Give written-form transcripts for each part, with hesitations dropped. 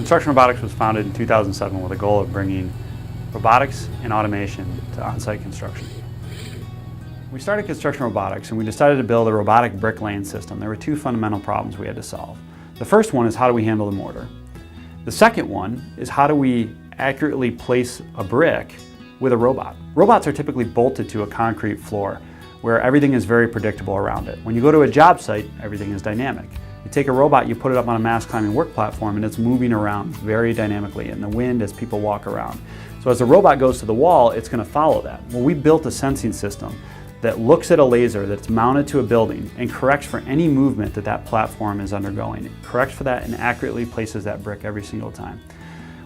Construction Robotics was founded in 2007 with a goal of bringing robotics and automation to on-site construction. We started Construction Robotics and we decided to build a robotic brick laying system. There were two fundamental problems we had to solve. The first one is how do we handle the mortar? The second one is how do we accurately place a brick with a robot? Robots are typically bolted to a concrete floor where everything is very predictable around it. When you go to a job site, everything is dynamic. You take a robot, you put it up on a mass climbing work platform and it's moving around very dynamically in the wind as people walk around. So as the robot goes to the wall, it's going to follow that. Well, we built a sensing system that looks at a laser that's mounted to a building and corrects for any movement that that platform is undergoing. It corrects for that and accurately places that brick every single time.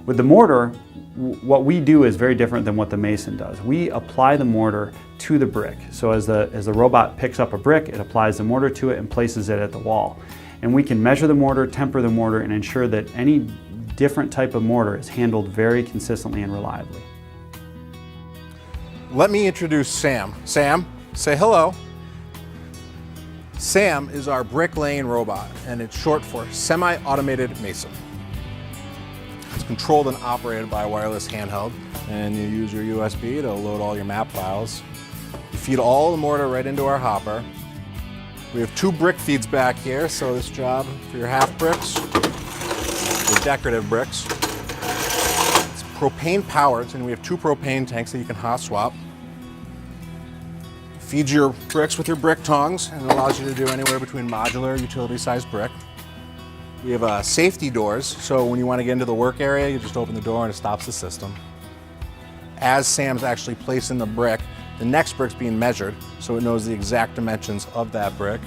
With the mortar, what we do is very different than what the mason does. We apply the mortar to the brick. So as the robot picks up a brick, it applies the mortar to it and places it at the wall. And we can measure the mortar, temper the mortar, and ensure that any different type of mortar is handled very consistently and reliably. Let me introduce Sam. Sam, say hello. Sam is our brick laying robot, and it's short for semi-automated mason. It's controlled and operated by a wireless handheld, and you use your USB to load all your map files. You feed all the mortar right into our hopper. We have two brick feeds back here, so this job for your half bricks, your decorative bricks. It's propane powered, and we have two propane tanks that you can hot swap. Feeds your bricks with your brick tongs, and it allows you to do anywhere between modular, utility-sized brick. We have safety doors, so when you want to get into the work area, you just open the door and it stops the system. As Sam's actually placing the brick, the next brick's being measured, so it knows the exact dimensions of that brick.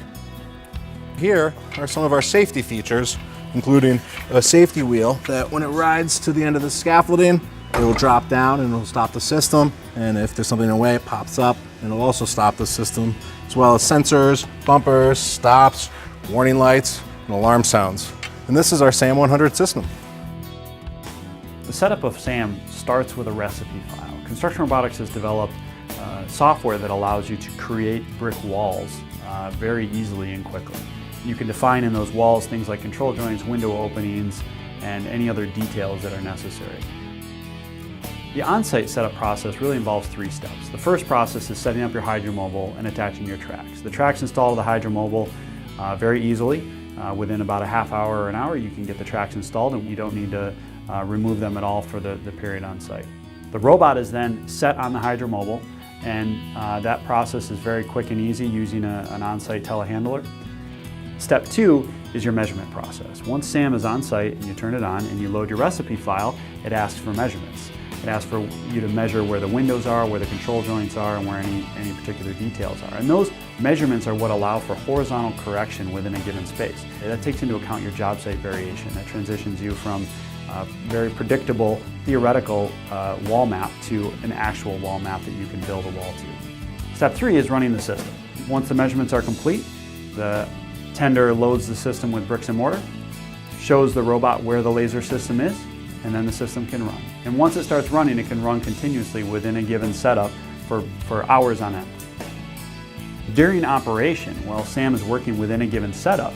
Here are some of our safety features, including a safety wheel that when it rides to the end of the scaffolding, it will drop down and it will stop the system. And if there's something in the way, it pops up and it'll also stop the system, as well as sensors, bumpers, stops, warning lights, and alarm sounds. And this is our SAM 100 system. The setup of SAM starts with a recipe file. Construction Robotics has developed software that allows you to create brick walls very easily and quickly. You can define in those walls things like control joints, window openings, and any other details that are necessary. The on-site setup process really involves three steps. The first process is setting up your hydromobile and attaching your tracks. The tracks install the hydromobile very easily. Within about a half hour or an hour, you can get the tracks installed and you don't need to remove them at all for the period on site. The robot is then set on the hydromobile, and that process is very quick and easy using an on-site telehandler. Step two is your measurement process. Once SAM is on site and you turn it on and you load your recipe file, it asks for measurements. It asks for you to measure where the windows are, where the control joints are, and where any particular details are. And those measurements are what allow for horizontal correction within a given space. That takes into account your job site variation. That transitions you from very predictable, theoretical wall map to an actual wall map that you can build a wall to. Step three is running the system. Once the measurements are complete, the tender loads the system with bricks and mortar, shows the robot where the laser system is, and then the system can run. And once it starts running, it can run continuously within a given setup for hours on end. During operation, while SAM is working within a given setup,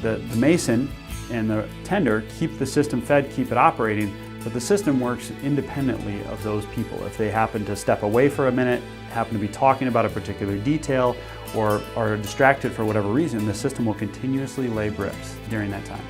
the mason and the tender keep the system fed, keep it operating, but the system works independently of those people. If they happen to step away for a minute, happen to be talking about a particular detail, or are distracted for whatever reason, the system will continuously lay bricks during that time.